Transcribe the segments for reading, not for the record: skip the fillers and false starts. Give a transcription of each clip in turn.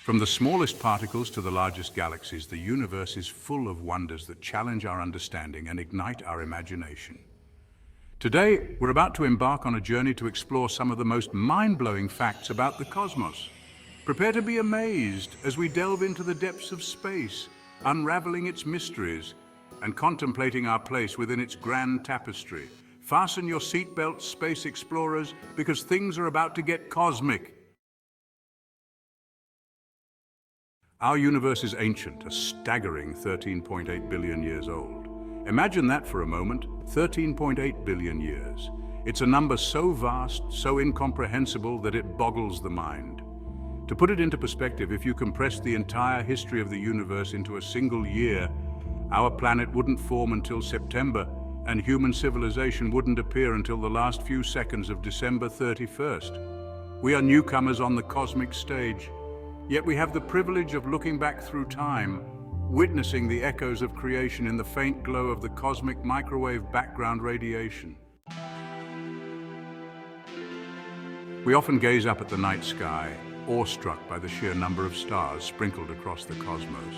From the smallest particles to the largest galaxies, the universe is full of wonders that challenge our understanding and ignite our imagination. Today, we're about to embark on a journey to explore some of the most mind-blowing facts about the cosmos. Prepare to be amazed as we delve into the depths of space, unraveling its mysteries and contemplating our place within its grand tapestry. Fasten your seatbelts, space explorers, because things are about to get cosmic. Our universe is ancient, a staggering 13.8 billion years old. Imagine that for a moment, 13.8 billion years. It's a number so vast, so incomprehensible that it boggles the mind. To put it into perspective, if you compress the entire history of the universe into a single year, our planet wouldn't form until September, and human civilization wouldn't appear until the last few seconds of December 31st. We are newcomers on the cosmic stage. Yet we have the privilege of looking back through time, witnessing the echoes of creation in the faint glow of the cosmic microwave background radiation. We often gaze up at the night sky, awestruck by the sheer number of stars sprinkled across the cosmos.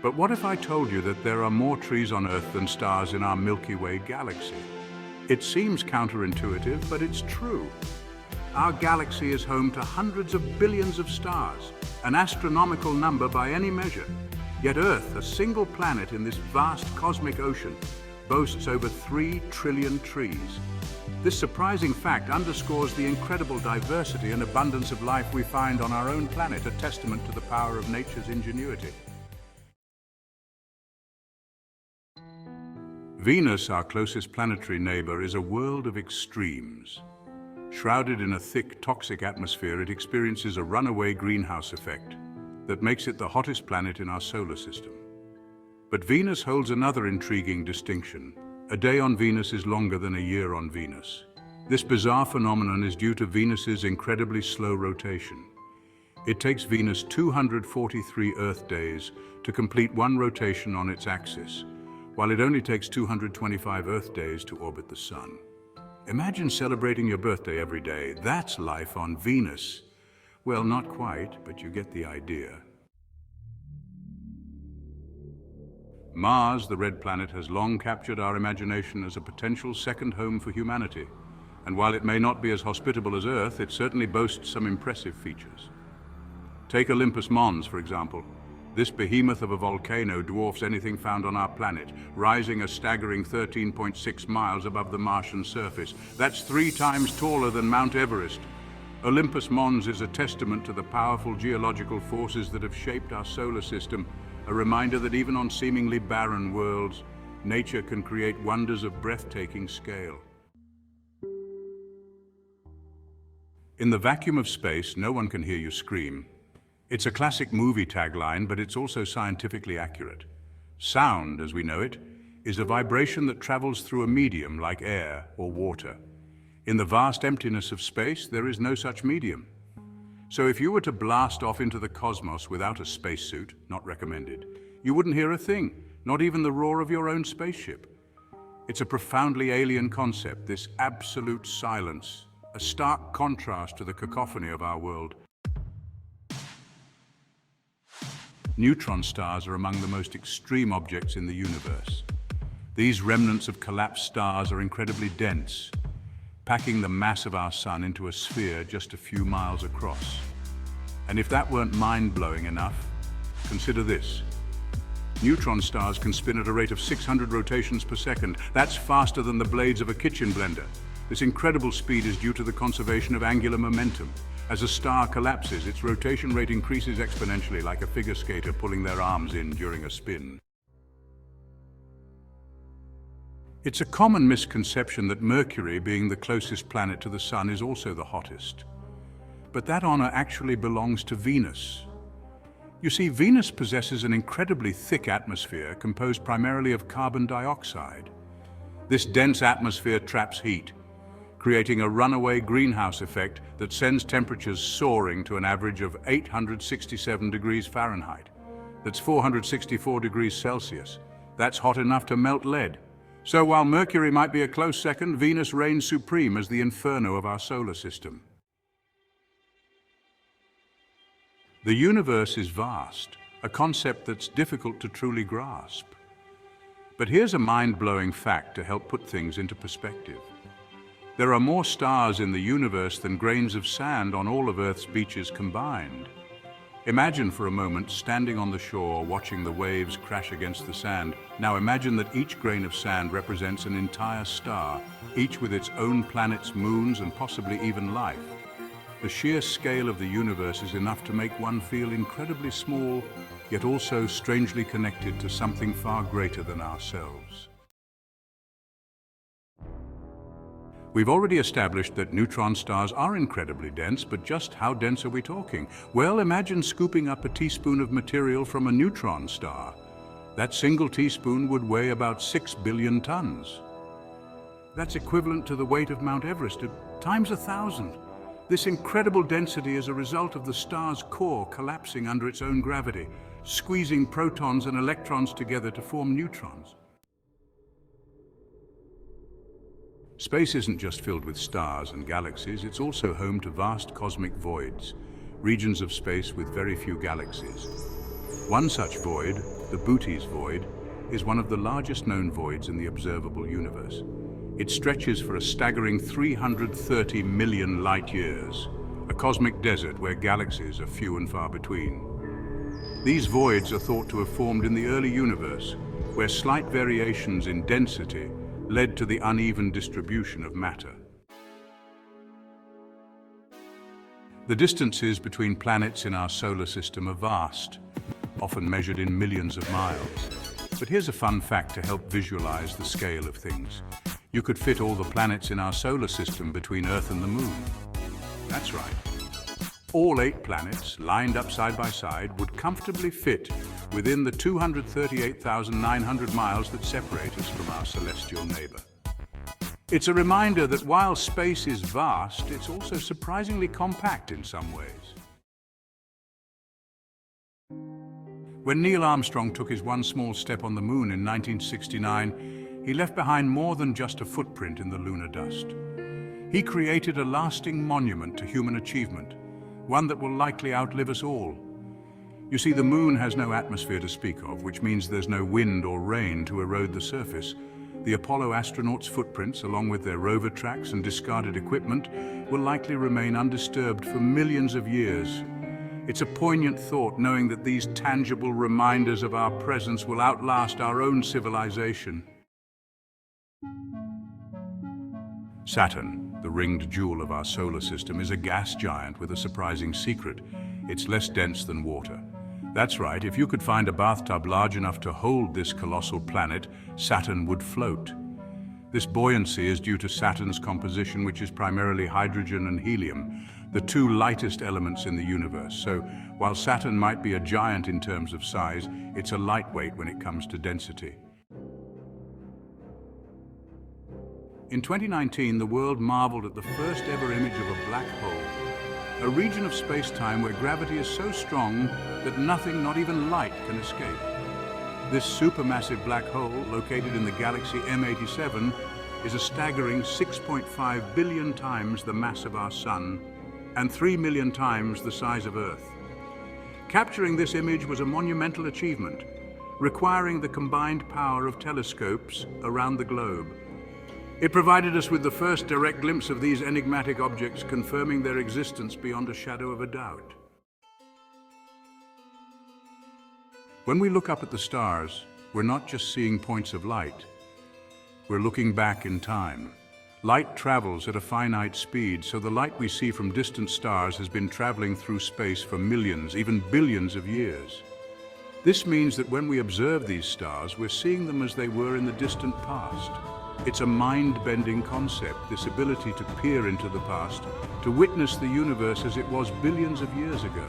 But what if I told you that there are more trees on Earth than stars in our Milky Way galaxy? It seems counterintuitive, but it's true. Our galaxy is home to hundreds of billions of stars, an astronomical number by any measure. Yet Earth, a single planet in this vast cosmic ocean, boasts over 3 trillion trees. This surprising fact underscores the incredible diversity and abundance of life we find on our own planet, a testament to the power of nature's ingenuity. Venus, our closest planetary neighbor, is a world of extremes. Shrouded in a thick, toxic atmosphere, it experiences a runaway greenhouse effect that makes it the hottest planet in our solar system. But Venus holds another intriguing distinction. A day on Venus is longer than a year on Venus. This bizarre phenomenon is due to Venus's incredibly slow rotation. It takes Venus 243 Earth days to complete one rotation on its axis, while it only takes 225 Earth days to orbit the Sun. Imagine celebrating your birthday every day. That's life on Venus. Well, not quite, but you get the idea. Mars, the red planet, has long captured our imagination as a potential second home for humanity. And while it may not be as hospitable as Earth, it certainly boasts some impressive features. Take Olympus Mons, for example. This behemoth of a volcano dwarfs anything found on our planet, rising a staggering 13.6 miles above the Martian surface. That's 3 times taller than Mount Everest. Olympus Mons is a testament to the powerful geological forces that have shaped our solar system, a reminder that even on seemingly barren worlds, nature can create wonders of breathtaking scale. In the vacuum of space, no one can hear you scream. It's a classic movie tagline, but it's also scientifically accurate. Sound, as we know it, is a vibration that travels through a medium like air or water. In the vast emptiness of space, there is no such medium. So if you were to blast off into the cosmos without a spacesuit, not recommended, you wouldn't hear a thing, not even the roar of your own spaceship. It's a profoundly alien concept, this absolute silence, a stark contrast to the cacophony of our world. Neutron stars are among the most extreme objects in the universe. These remnants of collapsed stars are incredibly dense, packing the mass of our sun into a sphere just a few miles across. And if that weren't mind-blowing enough, consider this. Neutron stars can spin at a rate of 600 rotations per second. That's faster than the blades of a kitchen blender. This incredible speed is due to the conservation of angular momentum. As a star collapses, its rotation rate increases exponentially, like a figure skater pulling their arms in during a spin. It's a common misconception that Mercury, being the closest planet to the Sun, is also the hottest. But that honor actually belongs to Venus. You see, Venus possesses an incredibly thick atmosphere composed primarily of carbon dioxide. This dense atmosphere traps heat, creating a runaway greenhouse effect that sends temperatures soaring to an average of 867 degrees Fahrenheit. That's 464 degrees Celsius. That's hot enough to melt lead. So while Mercury might be a close second, Venus reigns supreme as the inferno of our solar system. The universe is vast, a concept that's difficult to truly grasp. But here's a mind-blowing fact to help put things into perspective. There are more stars in the universe than grains of sand on all of Earth's beaches combined. Imagine for a moment standing on the shore watching the waves crash against the sand. Now imagine that each grain of sand represents an entire star, each with its own planets, moons, and possibly even life. The sheer scale of the universe is enough to make one feel incredibly small, yet also strangely connected to something far greater than ourselves. We've already established that neutron stars are incredibly dense, but just how dense are we talking? Well, imagine scooping up a teaspoon of material from a neutron star. That single teaspoon would weigh about 6 billion tons. That's equivalent to the weight of Mount Everest times 1,000. This incredible density is a result of the star's core collapsing under its own gravity, squeezing protons and electrons together to form neutrons. Space isn't just filled with stars and galaxies, it's also home to vast cosmic voids, regions of space with very few galaxies. One such void, the Bootes void, is one of the largest known voids in the observable universe. It stretches for a staggering 330 million light-years, a cosmic desert where galaxies are few and far between. These voids are thought to have formed in the early universe, where slight variations in density led to the uneven distribution of matter. The distances between planets in our solar system are vast, often measured in millions of miles. But here's a fun fact to help visualize the scale of things. You could fit all the planets in our solar system between Earth and the Moon. That's right. All 8 planets, lined up side by side, would comfortably fit within the 238,900 miles that separate us from our celestial neighbor. It's a reminder that while space is vast, it's also surprisingly compact in some ways. When Neil Armstrong took his one small step on the moon in 1969, he left behind more than just a footprint in the lunar dust. He created a lasting monument to human achievement, one that will likely outlive us all. You see, the moon has no atmosphere to speak of, which means there's no wind or rain to erode the surface. The Apollo astronauts' footprints, along with their rover tracks and discarded equipment, will likely remain undisturbed for millions of years. It's a poignant thought knowing that these tangible reminders of our presence will outlast our own civilization. Saturn, the ringed jewel of our solar system, is a gas giant with a surprising secret. It's less dense than water. That's right, if you could find a bathtub large enough to hold this colossal planet, Saturn would float. This buoyancy is due to Saturn's composition, which is primarily hydrogen and helium, the 2 lightest elements in the universe. So, while Saturn might be a giant in terms of size, it's a lightweight when it comes to density. In 2019, the world marveled at the first ever image of a black hole, a region of space-time where gravity is so strong that nothing, not even light, can escape. This supermassive black hole, located in the galaxy M87, is a staggering 6.5 billion times the mass of our Sun and 3 million times the size of Earth. Capturing this image was a monumental achievement, requiring the combined power of telescopes around the globe. It provided us with the first direct glimpse of these enigmatic objects, confirming their existence beyond a shadow of a doubt. When we look up at the stars, we're not just seeing points of light. We're looking back in time. Light travels at a finite speed, so the light we see from distant stars has been traveling through space for millions, even billions of years. This means that when we observe these stars, we're seeing them as they were in the distant past. It's a mind-bending concept, this ability to peer into the past, to witness the universe as it was billions of years ago.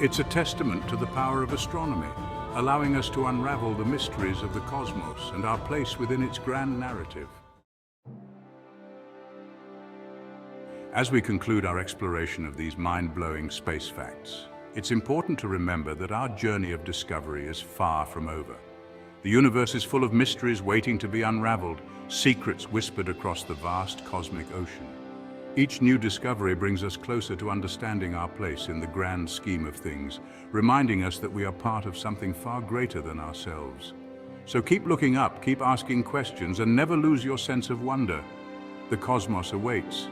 It's a testament to the power of astronomy, allowing us to unravel the mysteries of the cosmos and our place within its grand narrative. As we conclude our exploration of these mind-blowing space facts, it's important to remember that our journey of discovery is far from over. The universe is full of mysteries waiting to be unraveled, secrets whispered across the vast cosmic ocean. Each new discovery brings us closer to understanding our place in the grand scheme of things, reminding us that we are part of something far greater than ourselves. So keep looking up, keep asking questions, and never lose your sense of wonder. The cosmos awaits.